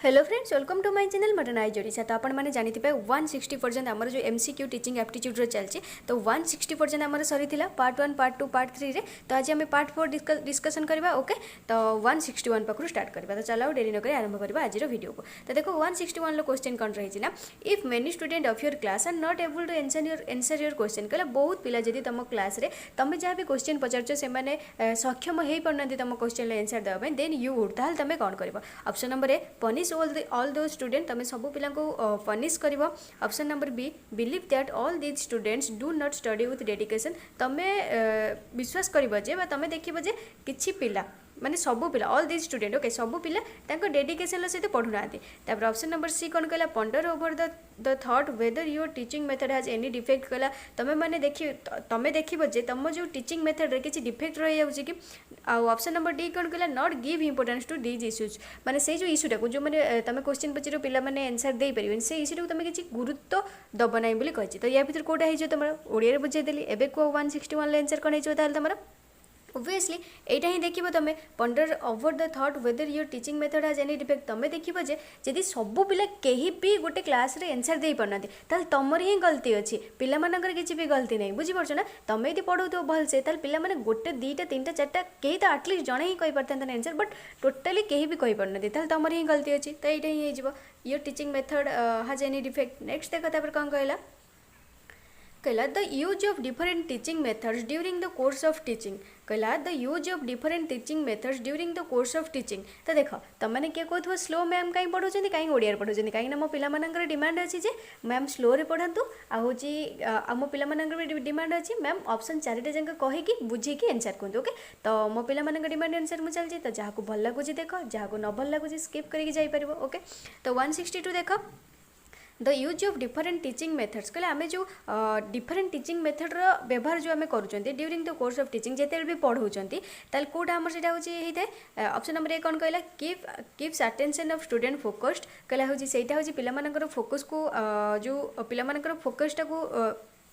Hello friends, welcome to my channel मटन आई जोड़ीसा। तो आपण मैंने जानी 160 पर्यंत आमर जो एमसीक्यू टीचिंग एप्टीट्यूड चलती तो 160 पर्यंत आमर सरी पार्ट 1 पार्ट 2 पार्ट 3 रे। तो आज आम पार्ट 4 डिस्कसन करवा। ओके, तो 161 पाखु स्टार्ट करवा। तो चलो डेरी नक आरंभ करवा आज वीडियो को। तो देखो 161 क्वेश्चन कौन रही ना, if many student of your class are not able to answer your question. कहला बहुत पिला जदि तुम क्लास रे तुम जहाँ भी क्वेश्चन पचार से सक्षम हो पारना तुम क्वेश्चन आंसर देवाई, देन यू वुड ताल तुम कौन कर। Option number A punish all दो स्टूडेंट, तुम सब पिला पनिश कर। Option number B believe that all these students do not study with dedication, तुम विश्वास कर तुम देखिए किछि पिला माने सबू पिला ऑल दीज स्टूडेंट ओके सबू पिला डेडिकेशन सहित पढ़ुना। तापर ऑप्शन नंबर सी कौन कहला ponder over the thought whether your teaching method has any defect. कहला तुम मैंने देखिए जे तुम जो टीचिंग मेथड रे किछि डिफेक्ट रही जाउछि कि। ऑप्शन नंबर डी कौन कहला not give importance to these issues, माने से जो इश्यूटा को जो मैंने तुम क्वेश्चन पचार पिला माने आंसर दे पारिबेन से इश्यूटा तुम किछि गुरुत्व दब नाही बोली कहिछि। तो या भीतर कोटा हे जो तुम ओडिया रे बुझे देली। एबे को 161 ले आंसर कोन हे जो ताल तुमरा ओबियसली एटा ही देखिए तुम ponder over the thought whether your teaching method has any defect. तुम देखिए जे जदि सबू पिला कहीं भी गोटे क्लास रे आंसर दे पारना ताल तुमर ही गलती अच्छी, पिला मानकर किसी भी गलती नहीं। बुझीपार ना, तुम यदि पढ़ाऊ भल से ताल पिला माने गोटे दुईटा तीन चार्टा कहीं तो आटलिस्ट जड़े ही कही पारता आंसर, बट टोटाली कहीं भी कही पारना ताल तुमर ही गलती अच्छी। तो यहाँ ही हो your teaching method has any defect. Next देख तापर कौन कहला कहला the use of different teaching methods during the course of teaching. कहला the use of different teaching methods during the course of teaching. तो देख तुमने किए कहूँ स्लो मैम कहीं पढ़ाऊँ कहीं ओडिया पढ़ाऊँ कहीं मो पिलामानंकर डिमांड अच्छी जे मैम स्लो रे पढ़ातु आ मो पिलामानंकर डिमांड अच्छी मैम ऑप्शन चारिटा जाक कहीकि बुझेकी आंसर कहतु। ओके, तो मो पिलामानंकर डिमांड आंसर मुझे चलती। तो जहाँ को भल लगुच देख, जहाँ को न भल लगुच स्किप करके जापर। ओके, तो 162 देख the use of different teaching methods. कहले आम जो डिफरेंट टीचिंग मेथड व्यवहार जो आम करूँ during the course of teaching जिते भी पढ़ाऊँच ताल कौटा आम से होता है। ऑप्शन नंबर ए कौन कहला keeps attention of student focused. कहला हूँ सहीटा हूँ पिलामानंकर फोकस को जो पिलामानंकर फोकसटा को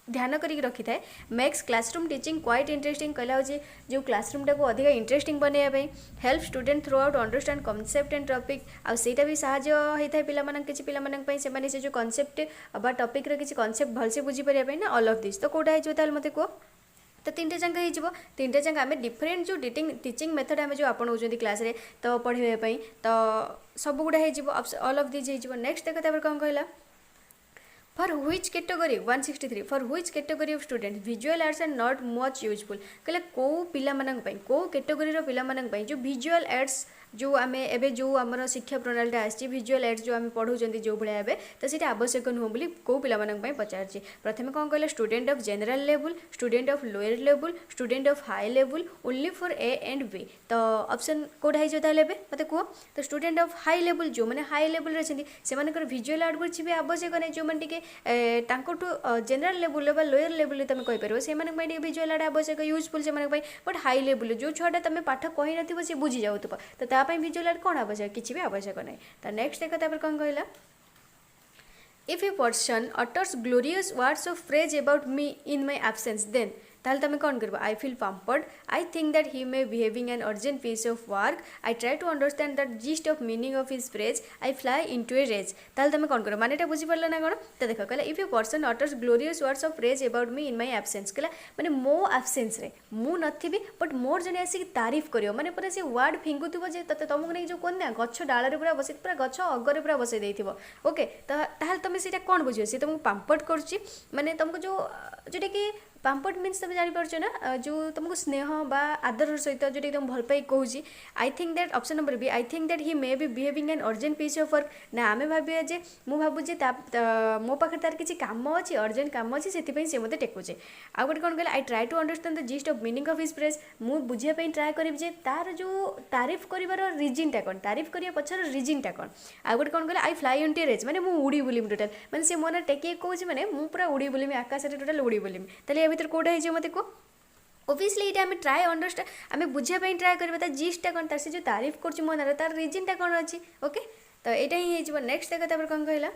ध्यान करिक रखी थाए। Makes classroom teaching quite interesting. कहला हूँ जो क्लासरूमटा को अधिक इंटरेस्टिंग बनवाई। Help student throughout understand concept and topic, आ सेटा भी साहाय्य होता है पिलामान किसी पिलामान से जो कॉन्सेप्ट बा टॉपिक रो किसी कॉन्सेप्ट भलसे बुझी पारे ना ऑल ऑफ दिस। तो कौटा हो मत कह। तो तीन जाक हो तीन जाक आम डिफरेंट जो टीचिंग मेथड आम जो आपणाऊँ क्लास रे तो पढ़ाई तो सब गुड़ा हो ऑल ऑफ दिस हो। नेक्स्ट देख कौन कहला for which category 163 for which category of student visual arts are not much useful. कहले कौ पिला कौ कैटेगरी पिला जो विजुअल आर्ट्स जो आम एवं जो आम शिक्षा प्रणाली आसी विजुअल आर्ट्स जो आम पढ़ाऊँ जो भाया ए तो सीटा आवश्यक नुह बोली कौ पिला पचार। प्रथम कौन कहला student of general level, student of lower level, student of high level only for A and B. तो ऑप्शन कौटा हो मत कह। तो स्टूडेंट ऑफ हाई लेवल जो मैंने हाई लेवल से विजुअल आर्ट कुछ भी आवश्यक नहीं, जो मैंने जनरल लेवल बा लोअर लेवल तुम कहीपर से विजुअल आर्ट आवश्यक यूजफुल से बट हाई लेवल जो छुआटा तुम पाठ कही न सी बुझी जाऊ तो तापाई विजुअल आर्ट कौन आवश्यक किसी भी आवश्यक नहीं। तो नेक्स्ट देख तापर कौन कहला if a person utters glorious words of praise about me in my absence then ताल तुम कौन कर I feel pampered, I think that he may behaving an urgent piece of work, I try to understand that gist of meaning of his phrase, I fly into a rage. ताल तुम कौन कर मानेटा बुझीपार ना कौन। तो देख कहला if a person utters glorious words of praise about me in my absence. कहला माने मो एब्सेंस रे मु नथिबी बट मोर जने आसिक तारीफ करियो माने पूरा से वर्ड फिंगुथिबो जे तते तुमको नहीं जो कोन ना गछ डाल रे पूरा बसै पूरा गछ अगर पूरा बसै देथिबो। ओके, तो ताल तुम सीटा कौन बुझियो से तुमको पम्पर्ड करछि माने तुमको जो जोटा कि पम्पर्ड मीन्स तुम जापर ना जो तुमको स्नेह बा आदर सहित जो तुम भल पाई कहूँ। I think that option number B I think that he may be behaving an urgent piece of work. ना आम भाविया जे मु भावुचे मो पाखे तार किसी काम अच्छी अर्जेंट काम अच्छी से मत टेकुचे। आउ गोटे कौन कहला I try to understand the gist of meaning of his phrase. मु बुझापी ट्राए करी जे तार जो तारीफ कर रिजनटा कौन तारीफ करने पछर रिजनटा कौन। आउ गोटे कौन कहला I fly into rage माने मु उड़ी बुलिम टोटाल माने से मोना टेकी कहूँ मैंने मु पूरा उड़ी बुलिम आकाश टोटाल उड़ी बुलिम। ताले भर कौटा हो मत को ओबियसली ये आम ट्राए अंडरस्टैंड आम बुझापी ट्राए करवा जिसटा कौन तार से जो तारीफ कर मोनार तार रिजनटा कौन अच्छी। ओके, तो यहाँ ही हो। नेक्स्ट देख कौन कहला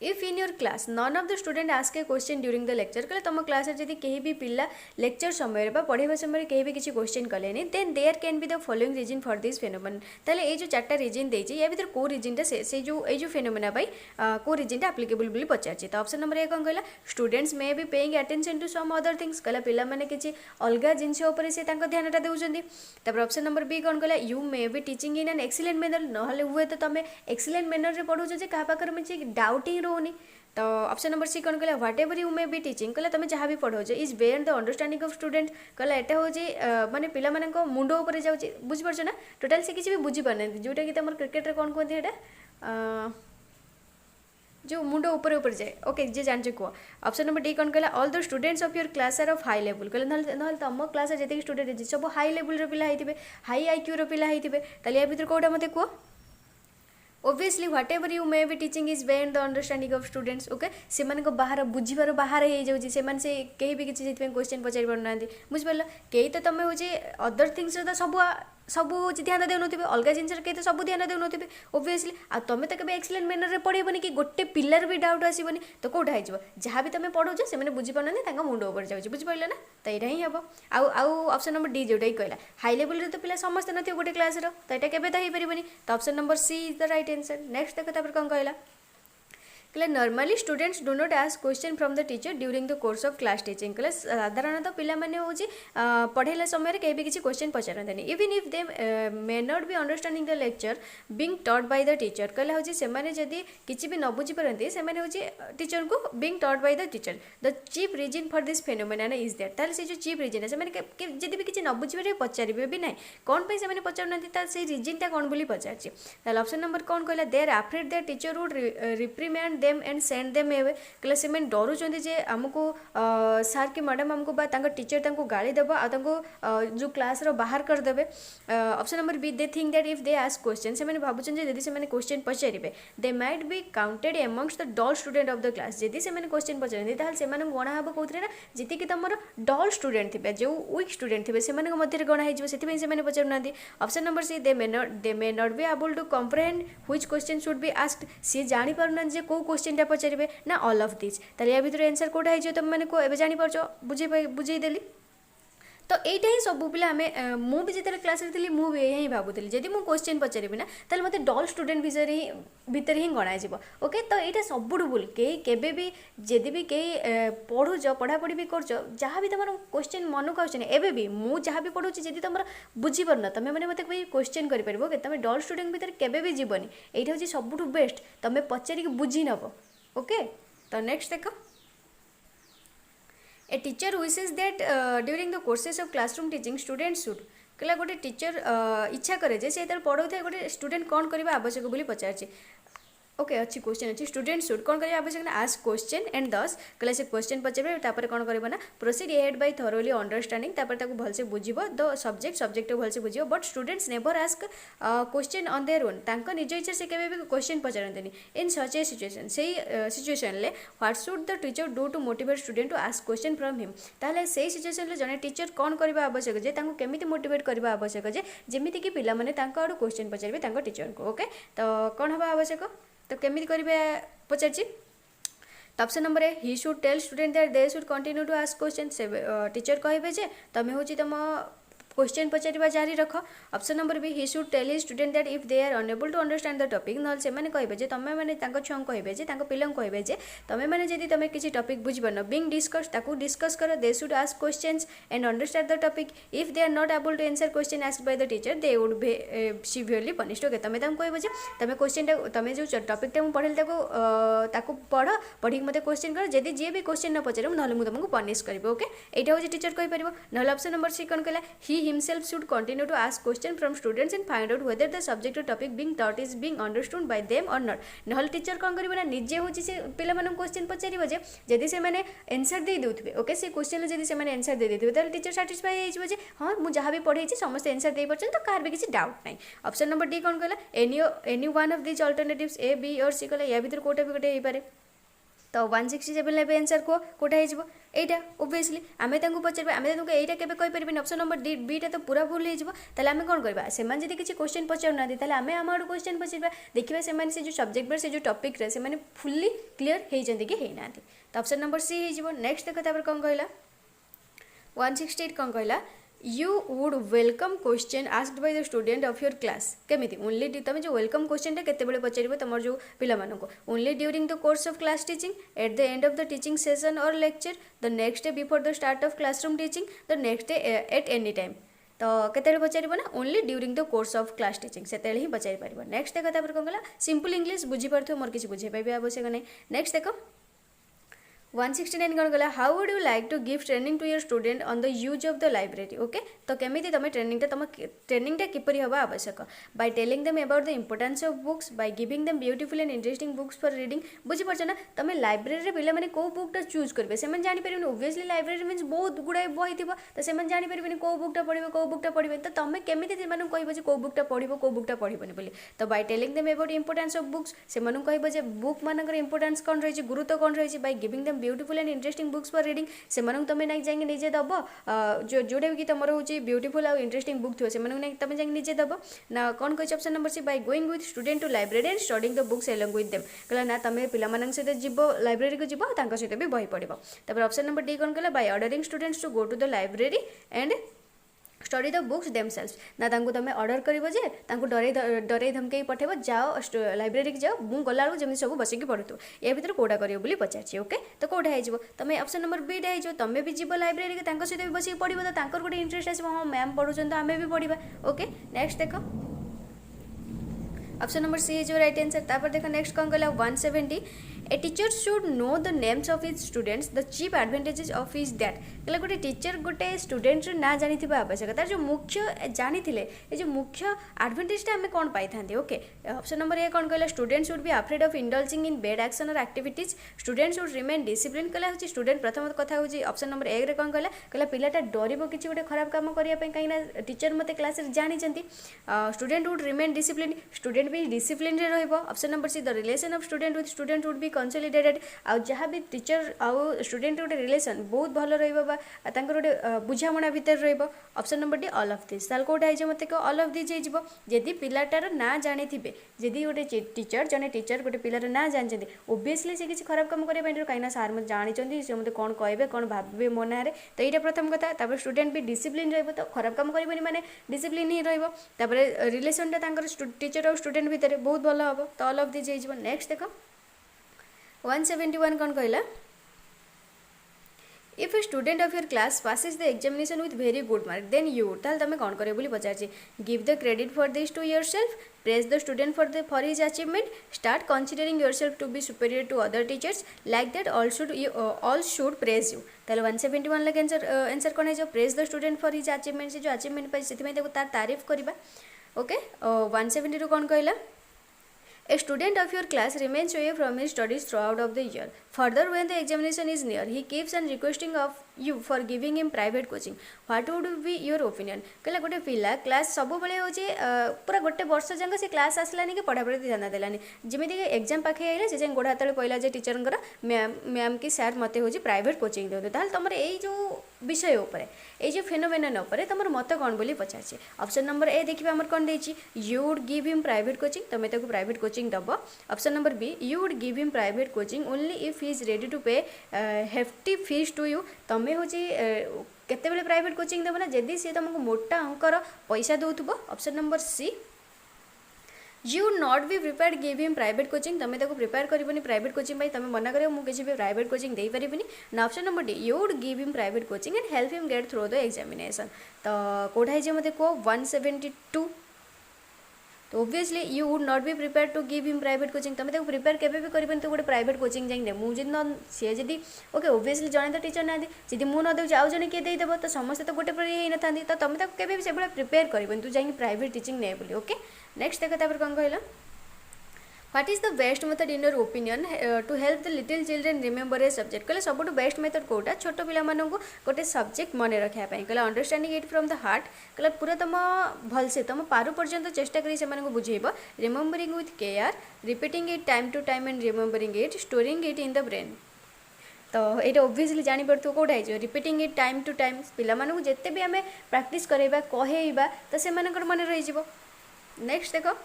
if in your class none of the student ask a question during the lecture कहले तुम क्लास जब कहीं भी पिला लेक्चर समय पढ़ाई समय कहीं भी किसी क्वेश्चन कले then there can be the following reason for this phenomenon ताले ये जो चार्टा रीजन देती या भर कौ रीजनटा से जो फेनोमेना कौ रीजनटा आप्लिकेबल बोली पचार तो ऑप्शन नंबर ए कौन कहला students may be paying attention to some other things कहला पिला माने किसी अलग जिनस से ध्यानटा देउछन्ती तापर ऑप्शन नंबर बी कौन कहला you may be teaching in an excellent manner नहले हुए तो तुम एक्सीलेंट मैनर रे पढ़ाउछ जे कहा पाकर में डाउटिंग रोनी तो ऑप्शन नंबर सी कौन कहला whatever you may be teaching कहला तुम जहाँ भी पढ़ाऊच is beyond the understanding of student कहला एटा हूँ माने पिला मानक मुंड ऊपर जाऊँगी बुझीपार ना टोटाल से किसी भी बुझी पारना जोटा कि तुम क्रिकेट कौन कहते हैं जो मुंड ऊपर ऊपर जाए ओके जे जानचे कह ऑप्शन नंबर डी कौन कहला all the students of your class are of high level कहले ना तुम क्लास जितने स्टूडेंट सब हाई लेवल पिला होते हाई आईक्यू पिला होते या भर कौटा मत कह obviously whatever you may be teaching is beyond the understanding of students okay से बाहर बुझीबार बाहर हो जाऊँगी से कहीं भी किसी क्वेश्चन पचारि पारना बुझिपार कई तो तुम हूँ अदर थिंग्स तो सब हूँ ध्यान देउन अलग जिन कहीं तो सब ध्यान देउन ओबियसली आ तुम तो कभी एक्सीलेंट मैनर में पढ़ेबनी कि गोटे पिलार भी डाउट आसबनी तो कौटा हो जहाँ भी तुम पढ़ाऊच से बुझीपार मुंड ऊपर जाऊँगी बुझिपार ना तो यहाँ ही हम आउ ऑप्शन नंबर डी जोटा कहला हाई लेवल तो पिला समस्त नथिबे गोटे क्लास रो तो यहाँ केबे तो हो पारबनी तो option number C is the right answer next देखो कौन कहला कहले normally students do not ask question from the teacher during the course of class teaching कहले साधारणतः पिला माने होची पढ़ेला समय कहीं भी किसी क्वेश्चन पचारते even if they may not be understanding the lecture being taught by the teacher कहले होची से माने जदी किसी भी न बुझी परंती से माने होची टीचर को being taught by the teacher the chief reason for this phenomena is that ताले से जो चीफ रीजन है से माने जदी भी किसी न बुझी पारे पचारिबे भी नाही कोन पे से माने पचारनती ता से रीजनटा कोन बोली पचारची ताले ऑप्शन नंबर कोन कहला they are afraid the teacher would reprimand them and send them away कहले से मैंने डरुंच जे आमको सार कि मैडम आमको टीचर तांको गाली देव जो क्लास रो बाहर करदे option number B they think that if they ask question से मैंने भावुं जदि से क्वेश्चन पचारे they might be counted amongst the dull student of the class जदि से क्वेश्चन पचारती ताल से गणा हम कौन ना जी तुम डल स्टूडेंट थे जो वीक स्टूडेंट थे से मध्य गणा हो पचारूना option number C they may not be able to comprehend which question should be asked सी जानी पारुना जे को क्वेश्चन पचारे ना ऑल ऑफ दिस ताले या भीतर आंसर कोटा है तुम मैंने को जानी पारछ बुझेदेली तो यहीटा ही सब पिला आम भी जिते क्लास थी मुझे ही भावुली जब मुझे क्वेश्चन पचारि ना तो मतलब डल स्टूडेंट भितर ही गणाज ओके तो यहाँ सब भूल कहीं भी जदि भी कहीं पढ़ुच पढ़ापढ़ी भी कर जहाँ भी तुम क्वेश्चन मन को आए भी मुझे जहाँ भी पढ़ुची जब तुम बुझीपार ना तुम मैंने मतलब कोई क्वेश्चन कर ओके तुम डल स्टूडेंट भितर केबे भी जीवनी यहाँ हूँ सब बेस्ट तुम पचारिक बुझी नब ओके तो नेक्स्ट देख a teacher wishes that during the courses of classroom teaching students should कहला गोटे टीचर इच्छा करे जे से पढ़ाऊ था गोटे स्टूडेंट कौन करवा आवश्यक बोली पचार ओके अच्छी क्वेश्चन अच्छी स्टूडेंट शुड कौन करिया आवश्यक ना आस्क क्वेश्चन एंड दस कहले से क्वेश्चन पचारे तापर कौन करबा ना proceed ahead by thoroughly understanding तापर ताको भलसे बुझिबो द सब्जेक्ट भलसे बुझिबो but students never ask question on their own तांको निज इच्छा से केबे भी क्वेश्चन पचारंतनी इन सच ए सिचुएशन से सिचुएशन ले what should the teacher do to motivate student to ask question from him ताले से सिचुएशन ले जने टीचर कौन करबा आवश्यक जे तांको केमिति मोटिवेट करबा आवश्यक जे जेमिति कि पिला माने तांको आडू क्वेश्चन पचारबे तांको टीचर को ओके तो कौन हबा आवश्यक तो केमिति करिवे पचारछि तो option number A he should tell student that they should continue to ask question से टीचर कहबे जे तमे होची तुम क्वेश्चन पचारिबा जारी रख option number B he should tell his student that if they are unable to understand the topic नल से माने कहबे जे तमे माने तांको छुआ कहबे जे तांको पिलंग कहबे जे तमे माने जदी तमे किसी टॉपिक बुझबन बीइंग डिस्कस ताको डिस्कस करो they should ask questions and understand the topic if they are not able to answer question asked by the teacher they would be severely punished okay तमे तांको कहबे जे तमे क्वेश्चन तमे जो टॉपिक ता पढ़ेल ताको पढ़ पढ़ी मते क्वेश्चन कर जदी जे भी क्वेश्चन न पचारे नहले मु तुमको पनिश करबे ओके एटा हो जे टीचर कहि परिबो नहले ऑप्शन नंबर सी कोन कहला he himself should continue to ask question from students and find out whether the subject or topic being taught is being understood by them or not नहल teacher कौन करिबो ना निजे होची से पिला मानन क्वेश्चन पचारिबो जे जदी से माने आंसर दे देउथबे ओके से क्वेश्चन जदी से माने आंसर दे देथिबे त टीचर सैटिस्फाई होइजबो जे हां मु जहां भी पढेछि समस्त आंसर देइ परछन तो कार भी किसी डाउट नै ऑप्शन नंबर डी कौन कहला any one of this alternatives A B और सी कहला या भीतर कोटा भी कोटे हेइ पारे तो 167 आंसर को कोटा हो এইটা ओबियसली आमे तांको पचार आमे तांको এইটা केबे कहि परबिन ऑप्शन नंबर बी टा तो पूरा भूल हो जिवो ताले आमे कोन करबा सेमान जदी किछि क्वेश्चन पचार ना दे ताले आमे आमाडो क्वेश्चन पचारबा देखिबा सेमान से जो सब्जेक्ट पर से जो टॉपिक रे सेमान फुल्ली क्लियर हे जंदी कि हे नांती तो ऑप्शन नंबर सी हे जिवो नेक्स्ट देखो तापर कोन कहला 168 कोन कहला you would welcome question asked by the student of your class केमिति ओनली तुम जो वेलकम क्वेश्चन टा केते बेले पचारिबो तमर जो पिला मानको only during the course of class teaching at the end of the teaching session or lecture the next day before the start of classroom teaching the next day at any time तो केते पचारिबो ना only during the course of class teaching सेते ही पचारि पारिबो next देखो तापर कोन गला simple English बुझी परथो मोर किछि बुझे पाइबे आवश्यक नै नेक्स्ट देखो 169 कौन गला how would you like to give training to your student on the use of the library okay तो केमिति तुम ट्रेनिंग किपरि हवा आवश्यक by telling them about the importance of books by giving them beautiful and interesting books for reading बुझी परछ ना तुम लाइब्रेरी रे पिला माने को बुकटा चूज करबे सेमन जानि परिबे ऑब्वियसली लाइब्रेरी मींस बहुत गुडा बही थिबो तो सेमन जानि परिबे को बुकटा पढिबे तो तुम केमिति सेमन कहबो जे को बुकटा पढिबो को बुकटा पढिबोनी बोली तो bye telling them about importance of books semen कहबो जे बुक मानकर इंपोर्टेंस कोन रहिछि गुरुत्व कोन रहिछि by giving them beautiful and interesting books for reading से तुम ना जाए निजे दब जो जोटा भी तुम हूँ ब्यूटीफुल आउ इंटरेस्टिंग बुक थो से तुम जाए निजे दब ना कौन कही option number C by going with student to library and studying the books along with them कहला ना तुम पिला सहित जीव लाइब्रेरी को जीव सहित भी बही पढ़ो तब ऑप्शन नंबर डी कौन कहला by ordering students to go to the library and study the books themselves ना तुम ऑर्डर करिवो जे डरे धमके पठेबो जाओ लाइब्रेरी की जाओ मु गला जमी सब बसिक पढ़ुतो या भीतर कोडा करियो बोली पचारछि ओके तो कोडा हे जिवो तमे ऑप्शन नंबर बी डा हे जो तमे भी जीवो लाइब्रेरी के तांको सहित भी बसिक पढ़िबो तो तांकर गोटे इंटरेस्ट आसीबो हां मैम पढुछन तो आमे भी पढ़िबा ओके नेक्स्ट देखो option number C is your right answer तापर देखो नेक्स्ट कौन कहला 170 a teacher should know the names of his students the chief advantages of his that कहला गोटे टीचर गोटे स्टूडेंट ना जानी आवश्यक तार जो मुख्य जानी ये जो मुख्य एडवांटेजटा आम कौन पाई था ओके ऑप्शन नंबर ए कौन कहला student should be afraid of indulging in bad action or activities student should remain discipline कहला हूँ स्टूडेंट प्रथम कथा हूँ ऑप्शन नंबर ए कौन कहला पिलाटा डरब किसी गोटे खराब काम करने कहीं टीचर मत क्लास जानी student would remain discipline student भी डिसिप्लिन रे रहइबो option number C the relation of student with student would be consolidated आउ जहाँ भी टीचर आउ स्टूडेंट गोटे रिलेशन बहुत भल रहिबो बा तांकर गोटे बुझामणा भितर रहइबो option number D all of this ताल कोटा हे मते को ऑल ऑफ दिस जेइबो जदी पिलाटार ना जानि थिबे जदी गोटे टीचर जने टीचर गोटे पिलार ना जानि ओबियसली से किसी खराब काम करे बाइंडर काइना सार मते जानि चंदी से मते कोन कहबे कोन भाबबे मनारे तो एटा प्रथम कथा तापर स्टूडेंट भी डिसिप्लिन रहइबो तो खराब काम करबनी माने डिसिप्लिन ही रहइबो तापर रिलेशन ता तांकर टीचर और स्टूडेंट भितर बहुत भल हम तो ऑल ऑफ दिस जेइबो नेक्स्ट देखो 171 कौन कहला if a student of your class passes the examination with very good mark then you ताल तमे कौन करे बोली पचारछि give the credit for this to yourself praise the student for his achievement start considering yourself to be superior to other teachers like that all should praise you ताल 171 लगे answer कौन है जो praise the student for his achievement से जो achievement पाइ सेति में तार तारीफ करबा ओके 172 कौन कहला A student of your class remains away from his studies throughout of the year. Further, when the examination is near, he keeps on requesting of you for giving him private coaching. What would be your opinion? कहला गोटे पिला class सब बेले होचे पूरा गोटे वर्ष जांक से क्लास आसलानी कि पढ़ा पढ़ी ध्यान देलानी जमीती कि एग्जाम पाखे आइले से गोड़ हाथ पहला जे टीचर मैम कि सर मत हूँ प्राइवेट कोचिंग दिखाते ताल तुम यो विषय उपर ये फेनोमेनन उपर तुम मत कौन बोली पचार ऑप्शन नंबर ए देखिए आम कौन देती you would give him private coaching तुम ताको प्राइवेट कोचिंग दब option number B you would give him private coaching only if he is ready to pay hefty fees to you तुम हूँ केते बेले प्राइवेट कोचिंग देव ना जदि सी तुमको मोटा अंकर पैसा दौथुब option number C you would not be prepared give him private coaching तुम ताको प्रिपेयर करबनी प्राइवेट कोचिंग तुम मना कर किसी भी प्राइवेट कोचिंग दे पारिबनी ना option number D you would give him private coaching and help him get through the examination तो कोठा है मते को 172 तो obviously you would not be prepare to give him private coaching तुम ताको प्रिपेयर केबे भी करबनी तो गोटे प्राइवेट कोचिंग जाई दे मुझे सी जदी ओके ओबियसली जने तो टीचर ना जदी मु न दे आउ जने के दे देबो तो समस्त तो गोटे पर हे न थांदी तो तुम ताको केबे भी सेबळे प्रिपेयर करबनी तू जाई प्राइवेट टीचिंग नै बोली ओके नेक्स्ट देखो तापर कोन कहला What is the best method in your opinion to help the little children remember a subject? कहले सबुठ बेस्ट मेथड कोटा छोट पिला मानू गोटे सब्जेक्ट मन रखा कहले understanding it from the heart कहले पूरा तुम भलसे तुम पारु पर्यंत चेष्टा करी से बुझेब remembering with care repeating it time to time and remembering it storing it in the brain तो ये ओब्वियसली जापर कौटा है repeating it time to time पिला जिते भी आम प्राक्ट करवा कहवा तो से मन रही नेक्स्ट देख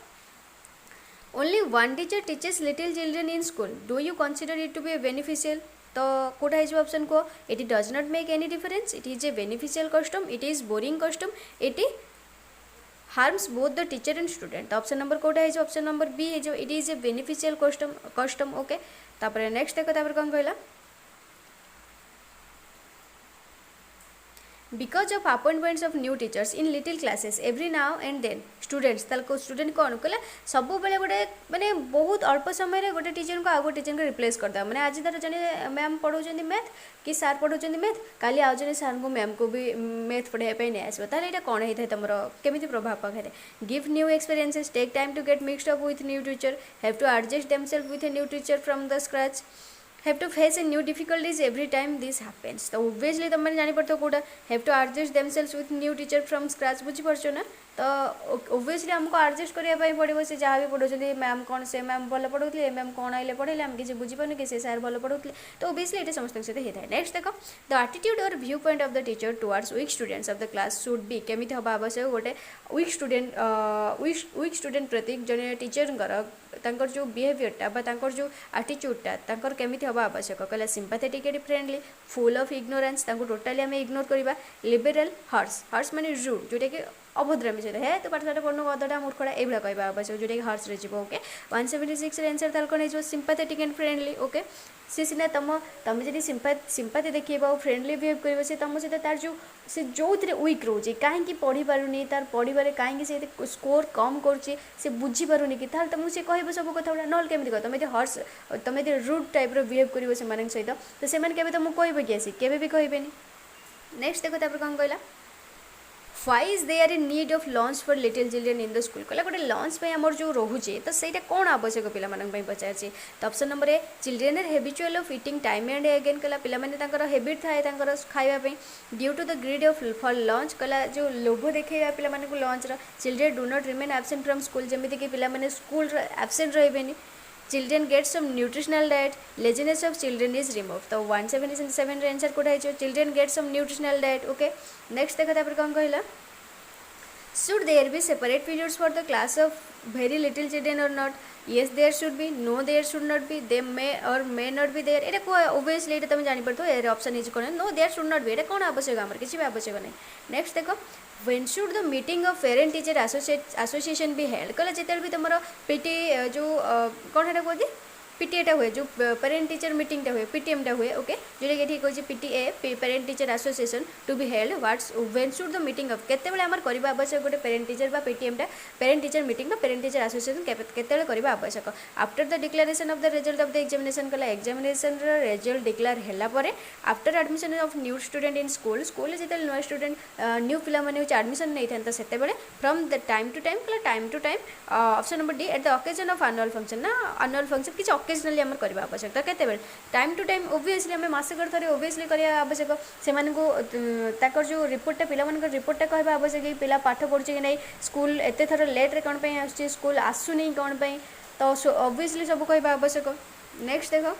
only one teacher teaches little children in school do you consider it to be beneficial तो कौटा है ऑप्शन को it does not make any difference it is a beneficial custom it is boring custom it harms both the teacher and student तो option number कौटा है option number B है जो it is a beneficial custom okay तापर next देखो कौन कहला because of appointments of new teachers in little classes every now and then students ताको स्टूडेंट कौन कहला सब बेले गोटे माने बहुत अल्प समय गोटे टीचर को आगो टीचर को रिप्लेस करदा माने आज धर जने मैम पढ़ाउछन्ती मैथ कि सार पढ़ाउछन्ती मैथ काली आउ जने सार को मैम को भी मैथ पढ़ाई पे नै आसबो ताले एटा कोन हेथै तमरो केमिति प्रभाव पकाय give new experiences take time to get mixed up with new teacher have to adjust themself with a new teacher from the scratch have to face a new difficulties every time this happens तो obviously तुम मैंने जानी पड़ता कौटा have to adjust themselves with new teacher from scratch बुझी पार्छ ना तो obviously हमको adjust करने पड़ो से जहाँ भी पढ़ाते मैम कौन से मैम भल पढ़ाते मैम कौन आइले पढ़ेले आम किसी बुझीपारे कि सार भल पढ़ाते तो obviously ये समस्त सहित होता है नेक्स्ट देख द एटीट्यूड और view point of the teacher towards weak students of the class should be केमिति हवा आवश्यक गोटे वीक स्टूडेंट प्रति जड़े टीचर जो बिहेवियरटा जो एटीट्यूडटा केमिति हवा आवश्यक कहला sympathetic and friendly full of ignorance totally आम इग्नोर करवा लिबरल हर्स माने रूड जोटा कि अभद्रामी सहित हे तो पाठशाठ पढ़नु गदटा मूर्खड़ा ये कहवा आवश्यक जोटा कि हर्स रही ओके 176 आंसर ताल कौन हो सिंपाथेटिक एंड फ्रेंडली ओके सी सीना तुम जब सिंपाथी देखा और फ्रेंडली बिहेव कर से तुम सहित तार जो से जो थे वीक रोचे कहीं पढ़ी पारुनी तार पढ़वे कहीं से स्कोर कम कर बुझी पारुनी कि तुमको सी कह सब कथा गुड़ा ना केमी कह तुम हर्स तुम रूड टाइप बिहेव कर सहित तो से तुमको कहे कि आसी केवे भी कहे नेक्स्ट देखो कौन कहला Why is there a need of lunch for little children in the school कहला गोटे लंच पे आमर जो रोचे तो सहीटा कौन आवश्यक पे पचार तो option number A children are habitual of eating time and again कहला पे हेबिट थाए खावाई due to the greed of for lunch कहला जो लोभ देखा पे lunch children do not remain absent from school जमीती कि पे स्कूल एब्सेंट रही children get some nutritional diet laziness of children is removed तो 177 आंसर कोटा है children get some nutritional diet okay next देखा कौन कहला should there be separate periods for the class of very little children or not yes there should be no there should not be they may or may not be there एटा को obviously एटा तुम जानि पड़तो A option is cone no there should not be एटा कोन आवश्यक हमर किछि भी आवश्यक नै नेक्स्ट देखो when should the meeting of parent teacher association be held कहला जेते भी तुमरो पीटी जो कोन हेटा कोदी पीटीएटा हुए जो पेरेंट टीचर मीटिंगटा हुए पीटीएमटा हुए ओके जोटा कि ठीक हो PTA parent teacher association to be held what's when should the meeting of केतेबेले आमर करबा आवश्यक गोटे पेरेंट टीचर बा पीटीएमटा पेरेंट टीचर मीटिंग बा पेरेंट टीचर एसोसिएशन केतेबेले करबा आवश्यक after the declaration of the result of the examination कहला एग्जामिनेशन रो रिजल्ट डिक्लेयर हैला परे after admission of new student in school जेते न्यू स्टूडेंट न्यू पिला माने एडमिशन नै थान त सेतेबेले from the time to time option number D at the occasion of annual function ना एनुअल फंक्शन किछ ओकेजनली आम करवा आवश्यक केते टाइम टू टाइम ओब्वियसली आम मसकर थे ओब्वियसली करवा आवश्यक से जो रिपोर्टा पिला रिपोर्टा कहवा आवश्यक पिला पाठ पढ़ुचे कि नहीं स्कूल एत थर लेट्रे कौन पे स्कूल आसुनी कौन पे तो ओब्वियसली सब कहवा आवश्यक नेक्स्ट देख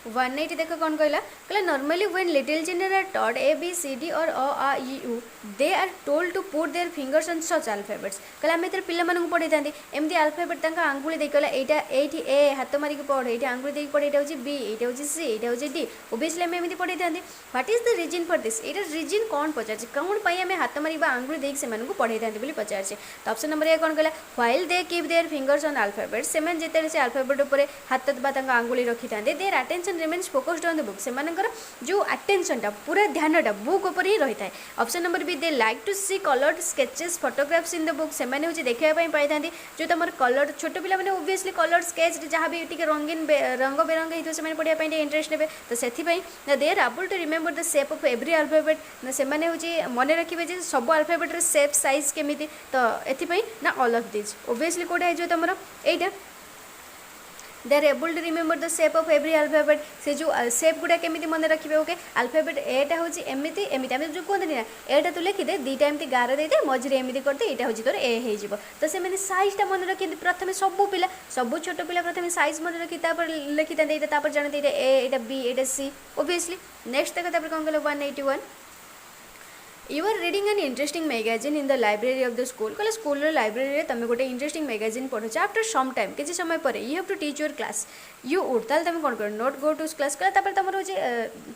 180 देख कौन कहला normally when little children are taught A B C D और अ आ इ उ they are told to put their fingers on such alphabets कहला आम एथर पिला मानकु पढ़ाई थांती एमती अल्फाबेट तांका आंगुली दे कहला एटा एठी ए हाथ मारिक पढ़ एठी आंगुली दे पढ़ एटा होची बी एटा होची सी एटा होची डी ओब्वियसली आम एमती पढ़ाई थांती what is the reason for this एटा रीजन कौन पचार कौन पाई आम हाथ मारिबा आंगुली देख से मानकु पढ़ाई थांती बोली पचार तो ऑप्शन नंबर ए कौन कहला while they keep their fingers on alphabets से जेते से अल्फाबेट ऊपर हाथ बा तांका आंगुली रखी थांते their attention person remains focused on the book सेमानकर जो अटेंशनटा पूरा ध्यानटा बुक उपर ही रही है। Option number B they like to see coloured sketches photographs in the book सेमाने होची देखिया पाई था जो तुम कलर छोट पिला मैंने ओबियसली कलर स्केच जहाँ भी टी रंगीन रंग बेरंग होता है पढ़ाई इंटरेस्ट ने तो से they are able to remember the shape of every alphabet से मन रखिए सब अल्फाबेट सेप साइज केमी तो ये ना ऑल ऑफ दिस ओबियसली कौटा है तुम यहीटा they are able to remember the shape of every alphabet से जो सेप गुड़ा केमी मन रखिए ओके अल्फाबेट एटा हूँ एमती एमती आम जो कहते ना एटा तू लिखिदे दुईटा एमती गार दे मझे एमती करदे यहाँ हूँ तोर ए हो तो से सैजटा मन रखी प्रथम सब पिला सब छोट पिला प्रथम सैज मन रखी लिखी था जानते A B Etah C obviously next देखा कौन कल 181 you are reading an interesting magazine in the library of the school कहले स्कूल लाइब्रेरी तुम गोटे इंटरेस्टिंग मैगजीन पढ़ुच आफ्टर सम टाइम किसी समय पर you have to teach your class you would ताल तुम कौन कर नोट गो टू क्लास कला तुम हूँ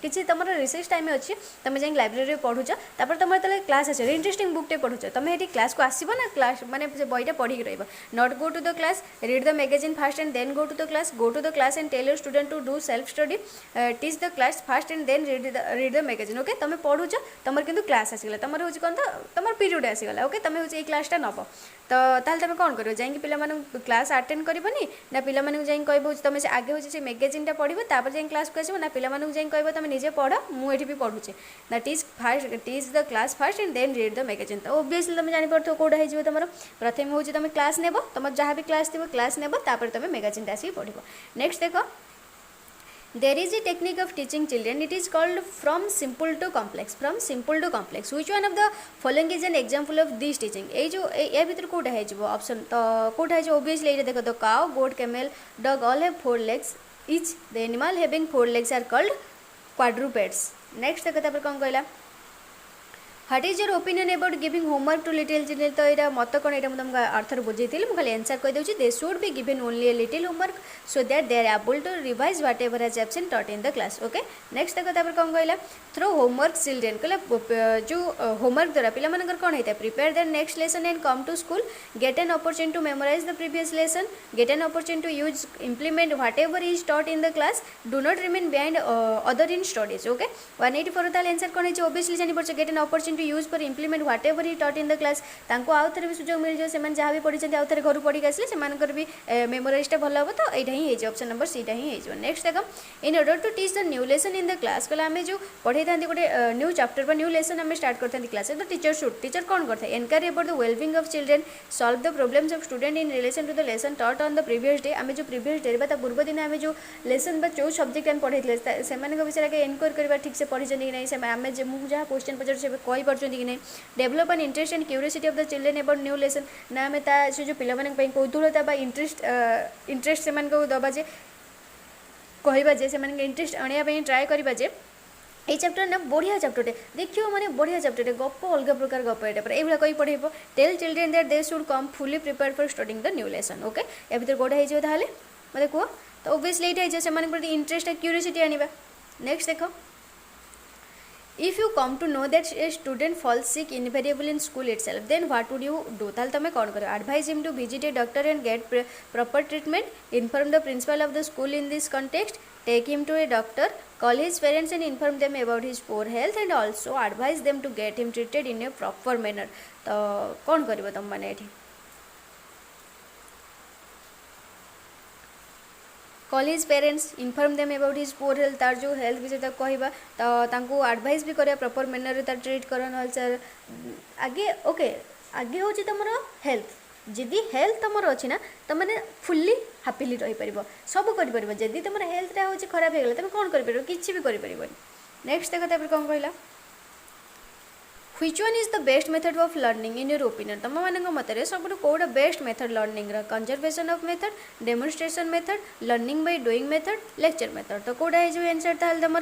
किसी तुम रिसर्च टाइम अच्छी तुम जाए लाइब्रेरी पढ़ुच तुम जो क्लास आस इंटरेस्टिंग बुकटे पढ़ुच तुम ये क्लास को आसब ना क्लास माने बईटा पढ़ी रही not go to the class read the magazine fast and then go to the class and tell your student to do self study teach the class fast and then read the magazine okay तुम पढ़ुच तुम कि class आसगला तुम हूँ कौन तो तुम period आसगला okay तुम हूँ क्लासटा नब तो ताल तुम कौन कर जाए पे क्लास अटेंड करनी ना पिला जाए कह तुम से आगे हूँ से मैगजीनटा पढ़ तापर जाए क्लास को आसो ना पिला जाए कह तुम निजे पढ़ मुझे भी पढ़ुचे ना teach the class fast and then read the magazine तो ओबियसली तुम जापर कौटा हो तुम प्रथम हूँ तुम क्लास नेब तुम जहाँ भी क्लास थी क्लास नेब तापर तुम मैगजीनटा आसिक पढ़ नेक्स्ट देख there is a technique of teaching children it is called from simple to complex which one of the following is an example of this teaching ए जो ए भीतर कोटा है जो ऑप्शन तो कोटा है जो obviously ये देखो तो cow goat camel dog all have 4 legs each the animal having 4 legs are called quadrupeds next देखो तापर कौन कहला What is your opinion about giving homework to little children? तो ये मत कौन ये तुमको आर्थर बुझे मुझे आंसर कहीदे they should be given only a little homework so that they are able to revise whatever has absent taught in the class okay next देखो कौन कहला थ्रो होमवर्क चिल्ड्रेन कहला जो होमवर्क द्वारा पिला मानकर कौन होता है prepare their next lesson and come to school get an opportunity to memorise the previous lesson get an opportunity to use implement whatever is taught in the class do not remain behind other in studies okay 184 ताल answer कौन है obviously जानी पड़छ get an opportunity to use for implement whatever he taught in the class तांको आउ थे भी सुजोग मिल जाए से जहाँ भी पढ़ी आउ थे घर पढ़ी आसले से भी मेमोराइजटा भल हम तो यहाँ ही ऑप्शन नंबर सीटा ही हो नेक्स्ट देख in order to teach the new lesson in the class कहला आम जो पढ़ाई था गोटे न्यू चैप्टर न्यू लेसन आम स्टार्ट करते क्लास तो टीचर शुड टीचर कौन करता है enquiry about the wellbeing of children solve the problems of student in relation to the lesson taught on the previous day आम जो प्रीवियस डे पूर्व दिन आम जो लेसन जो सब्जेक्ट आम पढ़ाई से विषय आगे एनक्वायरी करवा ठीक से पढ़ी कि नहीं आम मुझे जहाँ क्वेश्चन पचार कही पार्टी कि नहीं develop an interest and curiosity of the children about new lesson ना आम से जो पिला कौतूहलता इंटरेस्ट से दबा जे कहवा जे इंटरेस्ट आने ट्राए करवा जे ये चैप्टर ना बढ़िया चैप्टरटे देखिए मैंने बढ़िया चैप्टरटे गप अलग प्रकार गप ये ये कही पढ़ेब tell children that they should come fully prepared for studying the new lesson okay या भीतर कौटा हो ताले मत कह तो ओबियसली ये से इंटरेस्ट क्यूरियोसिटी आने नेक्स्ट देख If you come to know that a student falls sick invariably in school itself, then what would you do? ताल तुम कौन करो advise him to visit a doctor and get proper treatment, inform the principal of the school in this context, take him to a doctor, call his parents and inform them about his poor health and also advise them to get him treated in a proper manner. तो कौन करिवो तुम माने एठी call his parents inform them about his poor health तार जो health विषय तक कहवा तो आडभाइस भी करा प्रॉपर मैनर तार ट्रीट कर सर आगे ओके आगे हूँ तुम हेल्थ जदि हेल्थ तुम अच्छी ना तुम मैंने फुल्ली हापिली रहीपर सब कर जदि तुम हेल्थटा हूँ खराब हो गला तुम कौन कर किसी भी कर नेक्स्ट देखा कौन कहला Which one is the best method of learning in your opinion? तुम मान मत सब कौटा best method learning conservation of method demonstration method learning by doing method lecture method तो कौटा है आंसर ताल तुम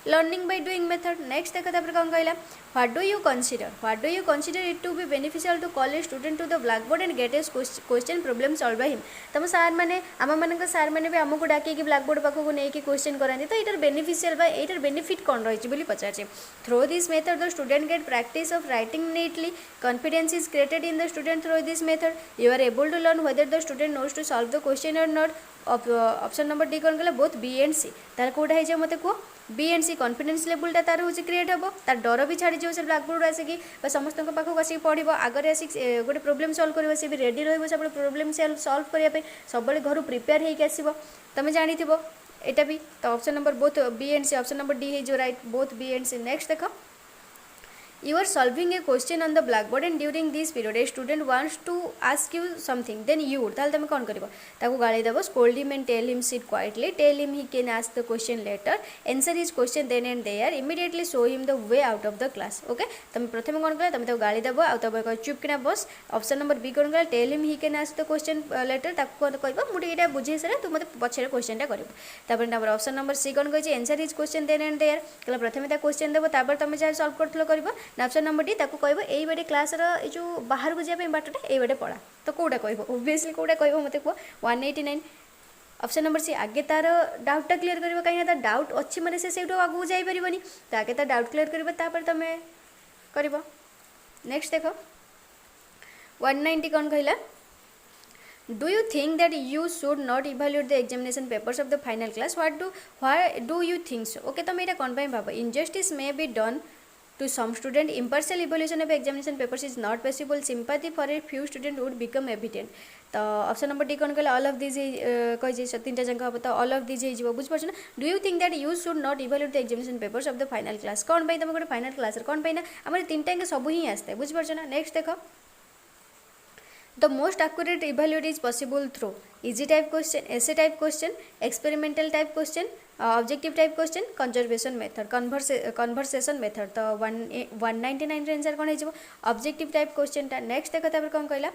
learning by doing method next देखा कौन कहला what do you consider it to be beneficial to call a student to the blackboard and get a question problem solve by him तुम सार मैंने आम मान सार मैंने भी आमको डाक ब्लैक बोर्ड पाखक नहीं क्वेश्चन कराती तो यार बेनिफिशियल यार बेनिफिट कौन रही पचारे through this method the student get practice practice of writing neatly. Confidence is created in the student through this method. You are able to learn whether the student knows to solve the question or not. Option number D कौन कला both B and सी तार कौटा है मत कह B and C confidence लेवलटा तार हूँ create हम तार डर भी छाड़ी से ब्लैकबोर्ड आसिक समस्त पाखक आसिक पढ़ो आगे आसिक गोटे प्रोब्लेम सल्व कर सी भी रेडी रही प्रोब्लेम सल्व करने सब घर प्रिपेयर होकर आसो तुम जानी एटा भी तो option number both B and C option number D है जो right both B and C next देख You are solving a question on the blackboard and during this period a student wants to ask you something then you ताल तुम कौन कर गाली देव scold him and tell him sit quietly tell him he can ask the question later answer his question then and there immediately show him the way out of the class okay तुम प्रथम कौन कला तुम गाली देव आ चुप किना बस option number B कौन कला tell him he can ask the question later कह मुझे बुझे सारे तू मत पछे क्वेश्चन कर ऑप्शन नंबर सी कौन कही answer his question then and there कहला प्रथम क्वेश्चन देव तुम जहाँ सल्व कर ऑप्शन नंबर डी ताको कहबो एई बडे क्लास रो ए जो बाहर को जाबे बाटटा एई बडे पड़ा तो कोडा कहबो ऑब्वियसली कोडा कहबो मते को 189 ऑप्शन नंबर सी आगे तार डाउटा क्लियर करबो कहीं ना डाउट अच्छी माने से सेटो आगु जाई परिबनी तो आगे तार डाउट क्लियर करबो तापर तमे करबो नेक्स्ट देखो 190 कौन कहला Do you think that you should not evaluate the examination papers of the final class? Why do you think so? Okay, तो मेरा कौन भाव injustice may be done to some student. Impartial evaluation of examination papers is not possible. Sympathy for a few student would become evident. तो option number D कौन कहला all of this कही तीन junk हम तो ऑल ऑफ दिस हो बुझिपार ना do you think that you should not evaluate the examination papers of the final class कौन पाई तुम गोटे फाइनल क्लास कौन पाई ना आम तीन टाइम सब ही आसता है बुझिपार ना नेक्स्ट देख The most accurate evaluate is possible through easy type question, essay type question, experimental type question, objective type question, conservation method, conversation method. तो 199 रे आंसर कौन है ऑब्जेक्टिव टाइप क्वेश्चन टा नेक्स्ट देखो तापर कौन कहला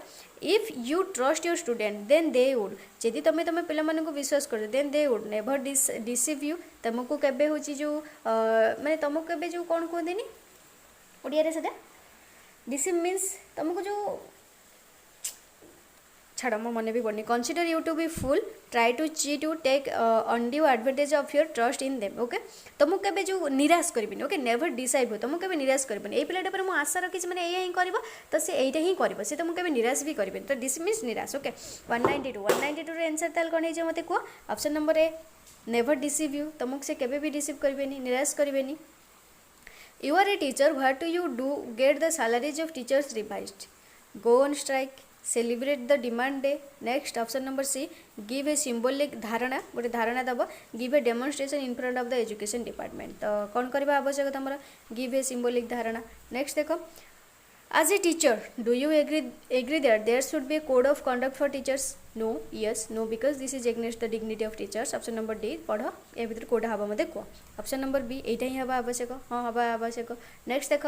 if you trust your student then they would जदि तुम तुम पिला मानक विश्वास कर then they would never deceive you तुमको केबे होची जो माने तुमको केबे जो कौन कहदेनी ओडिया रे सेटा डिसीव मीन्स तुमको जो छाड़ मो मन भी पड़नी consider you to be fool try to cheat you take undue advantage of your trust in them okay तुमको केबे जो निराश करबिनी ओके नेवर डिसाइड हो तुमको केबे निराश करबिनी ए पिलाटा पर मो आशा रखी माने एया ही करबो तो से एइटा ही करबो से तुमको केबे निराश भी करबिनी तो दिस मीन्स निराश ओके 192 रे आंसर ताल कोन हे मते को option number A never deceive you तुमको से केबे भी डिसीव करबेनी निराश करबेनी you are a teacher what do you do get the salaries of teachers revised go on strike celebrate the demand day next option number C give a symbolic dharna गोटे धारणा दब give a demonstration in front of the education department तो कौन करवा आवश्यक तुम give a symbolic dharna next देख as a teacher do you agree that there should be a code of conduct for teachers no yes no because this is against the dignity of teachers option number D पढ़ ए भीतर कोडा हबा मते को option number B एटा ही हबा आवश्यक हां हबा आवश्यक नेक्स्ट देख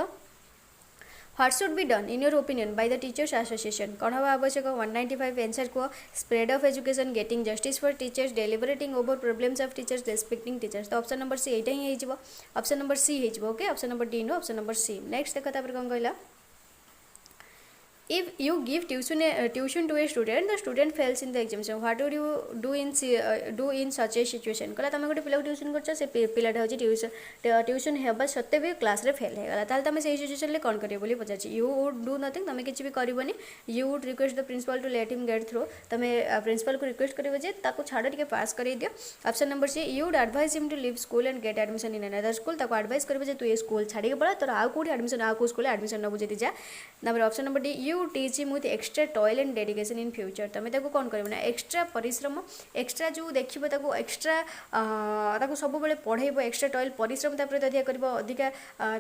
What should be done in your opinion by the teachers association कौन हवा आवश्यक 195 आंसर को spread of education getting justice for teachers deliberating over problems of teachers respecting teachers तो ऑप्शन नंबर सी एटा ही हेजिबो ऑप्शन नंबर सी हेजिबो okay option number D no option number C next देखो तापर कोन कहला if you give tuition to a student the student fails in the examination what would you do in such a situation कहला तुम गोटे पिला tuition कर से पिलाटा हो ट्यूशन हेबा सत्ते भी क्लास रे फेल है ताल तुम से सिचुएशन ले कौन करियो बोली पचार यू वुड डू नथिंग तुम किसी भी करबनी you would request the principal to let him get through तुम प्रिंसिपल को रिक्वेस्ट करियो जे ताको छाड़ टिके पास करि दियो option number C you would advice him to leave school and get admission in another school ताको एडवाइस करियो जे तू ए स्कूल छाड़ी के पड़ा तोर आ कोठी एडमिशन आ को स्कूल एडमिशन न बुझेती जा number option number D you teach him with extra toil and dedication in future तुम ताको कौन कर एक्स्ट्रा परिश्रम एक्स्ट्रा जो देखिए ताको एक्स्ट्रा ताको सब बेले पढ़ेब एक्स्ट्रा टॉयल परिश्रम तापर अधिक कर अधिका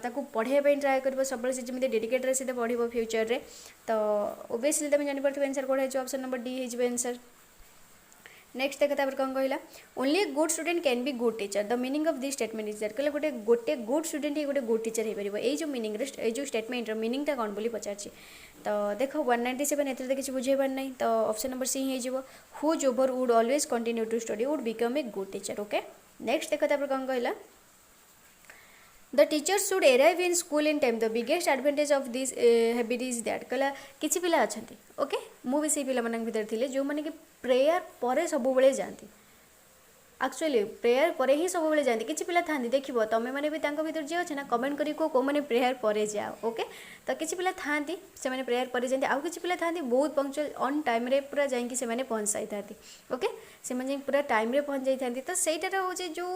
ताको पढ़ाई ट्राए कर सब से जमी डेडिकेटेड से पढ़ो फ्यूचर रे तो ओबियसली तुम जापर आंसर कौन है ऑप्शन नंबर डी हो आंसर नेक्स्ट देखा तापर कौन कहला only good student can be good teacher the meaning of this statement is that कहले गोटे गुड स्टूडेंट ही गोटे गुड टीचर हो पार ये जो मीनिंग जो स्टेटमेंट मीनिंगटा कौन बोली पचार तो देख 197 एत किसी बुझेबार नहीं तो ऑप्शन नंबर सी हो whosoever would always continue to study would become a good teacher okay next देखा तापर कौन कहला The teachers should arrive in school in time. The biggest advantage of this habit is that कहला किसी पिला अच्छा okay मु भी से पिला भितर थे जो मैंने कि प्रेयर पर सब बेले जाती एक्चुअली प्रेयर पर ही सब बेले जाती किसी पिला था देखो तुम मैंने भी भर जी अच्छे ना कमेंट करी कौ मैंने प्रेयर पर जाओ ओके तो किसी पिला था से प्रेयर पर जाती आउ किसी पिला था बहुत पंक्चुअल ऑन टाइम रे पूरा जाकि से पहुँच जाई था ओके से पूरा टाइम रे पहुँच जाती तो सहीटार हूँ जो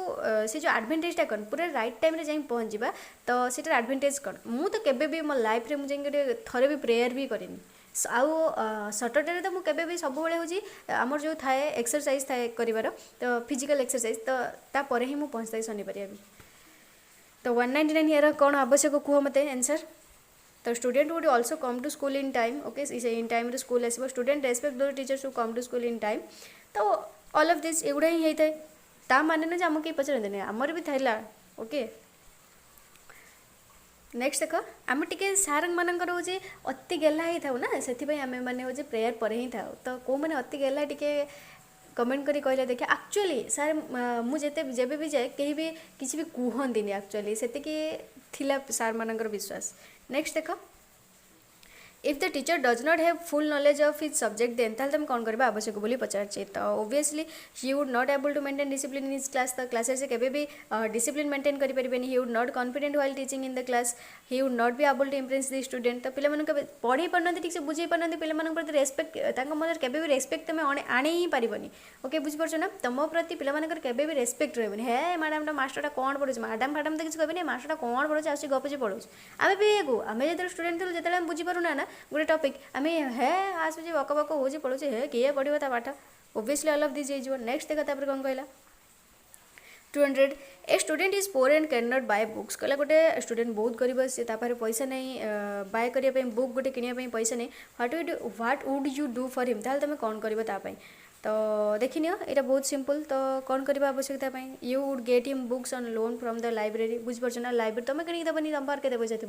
से जो एडभांटेजटा कौन पूरा राइट टाइम रे जाई पहुँच जा तो सीटार एडभांटेज कौन मु तो केबे भी मो लाइफ रे मुझे थरे भी प्रेयर भी करेनि आउ सटरडे तो मुझे भी सब हूँ आमर जो थाए एक्सरसाइज थाए कर तो फिजिकल एक्सरसाइज तो तापर ही मुझे पहुँचता शनिवार भी तो 199 ईयर कौन आवश्यक कह मत आंसर तो student would also come to school in time okay in time school आसो student respect those teachers who come to school in time तो ऑल ऑफ दिस एगुड़ा ही होता है ता माने ना आमको कहीं पचारते आमर भी था ओके नेक्स्ट देख आम टे सार मानकर हूँ अति गेला ही था ना से आम मैंने हूँ प्रेयर पर ही था तो कौ मैंने अति गेला टे कमेंट करी कहले देखिए एक्चुअली सार मुझे जब भी जाए कहीं भी किसी भी कहती एक्चुअली से सार मानकर विश्वास नेक्स्ट देख if the teacher does not have full knowledge of his subject then ताल तुम कौन करवा आवश्यक बोली पचारे तो obviously he would not able to maintain discipline in his class तो क्लास से केबे भी डिसिप्लिन मेंटेन करि परिबेनी he would not confident while teaching in the class he would not be able to impress the student तो पे पढ़ी पारना ठीक से बुझे पारना पे प्रति रेस्पेक्ट मन केबे भी रेस्पेक्ट तुम आनी ही पारबनी ओके बुझीपार ना तुम प्रति पे भी रेस्पेक्ट रही है मैडम मास्टर कौन पढ़े मैडम फाडम तो किसी कहबे मास्टर कौन पढ़े आस गपुचे पढ़े आम भी आम जो स्टूडेंट थी जो बुझीपारूना ना गोटे टॉपिक आम है आसूँ बक बक हो पढ़ुचे हे किए पढ़ो ता पाठ ओबियसली ऑल ऑफ दिस हो नेक्स्ट देखा तापर कौन कहला 200 a student is poor and can not buy books कहला गोटे स्टूडेंट बहुत गरीब से पैसा नहीं बाय करने बुक गोटे किनापी पैसा नहीं what would you do for him ताल तुम कौन कर तो देखनी यहाँ बहुत सिंपल तो कौन करवा आवश्यकता you would get him books on loan from the library बुझीपार ना लाइब्रेरी तुम किଣିକି देवनी तुम पाखे पैसा थी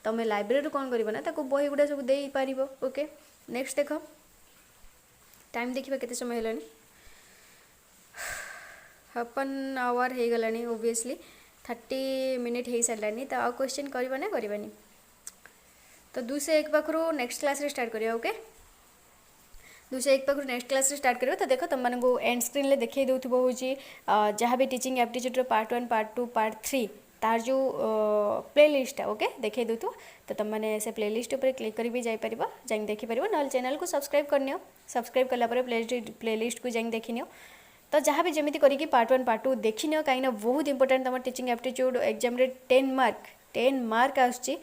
तुम लाइब्रेरी कौन करना ताको बही गुड़ा सब दे पार ओके नेक्स्ट देख टाइम देखा केते समय है 1 आवर हो गला ओबियसली 30 मिनिट हो सारानी तो आउ क्वेश्चन करवा ना करवानी तो 201 पाखु नेक्स्ट क्लास रे स्टार्ट करिया ओके 201 पाखु नेक्स्ट क्लास रे स्टार्ट करिया तो देख तुम मानक एंड स्क्रीन ले देखई दउथबो होची जहाँ भी teaching aptitude part 1 part 2 part 3 तार जो प्ले लिस्ट है ओके देखई दउथु तो तुम मैंने से प्ले लिस्ट ऊपर क्लिक करी भी जाई परिबो जाई देखि परिबो न चैनल को सब्सक्राइब करनियो सब्सक्राइब कला पर प्ले लिस्ट को जाई देखिनियो तो जहाँ भी जमी करी पार्ट 1 पार्ट 2 देखिनियो कहीं बहुत इंपोर्टेंट तुम टीचिंग एप्टीट्यूड एग्जाम रे 10 मार्क आसुची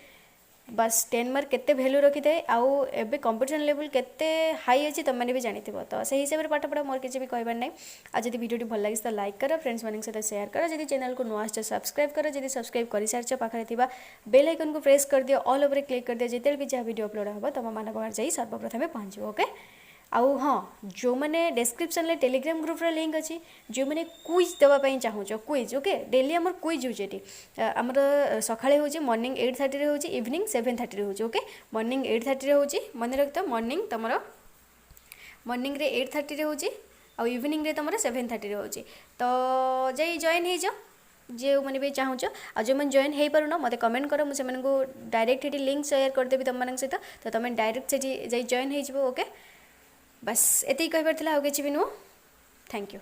बस 10 मार्क केते वैल्यू रखी थाए आउ एबे कंपटीशन लेवल केते हाई अच्छी तुम मैंने भी जानी तो से हिसाब से पाठ पढ़ा मोर किसी भी कहबार ना आज जब वीडियो भल लगी तो लाइक कर फ्रेंड्स मान सहित शेयर कर जब चैनल को नुआ सब्सक्राइब कर जब सब्सक्राइब कर सारी पाखे थी बेल आइकन को प्रेस कर दियो ऑल ओवर क्लिक कर दियो जिते भी जहाँ वीडियो अपलोड हम तुम मान पाखे जाई सर्वप्रथम पहुँच ओके आउ हाँ जो मैंने डिस्क्रिप्शन में टेलीग्राम ग्रुप रा लिंक अच्छी जो मैंने क्विज देवाई चाहूँ क्विज ओके डेली आमर क्विज होती आमर सकाळे हो मॉर्निंग 8:30 हो इवनिंग 7:30 हो ओके मॉर्निंग 8:30 हो मन रखता मॉर्निंग तुम मॉर्निंग रे 8:30 हो आउ इवनिंग रे तुम 7:30 हो तो जाई जॉइन हो जाओ जो मैंने भी चाहूँ आ जो मैंने जॉइन हो पार मत कमेंट कर मुझे डायरेक्ट ये लिंक शेयर करदेवी तुम सहित तो तुम डायरेक्ट से जॉइन हो ओके बस एति कहबार थिला आउ किछि भी नुह थैंक यू।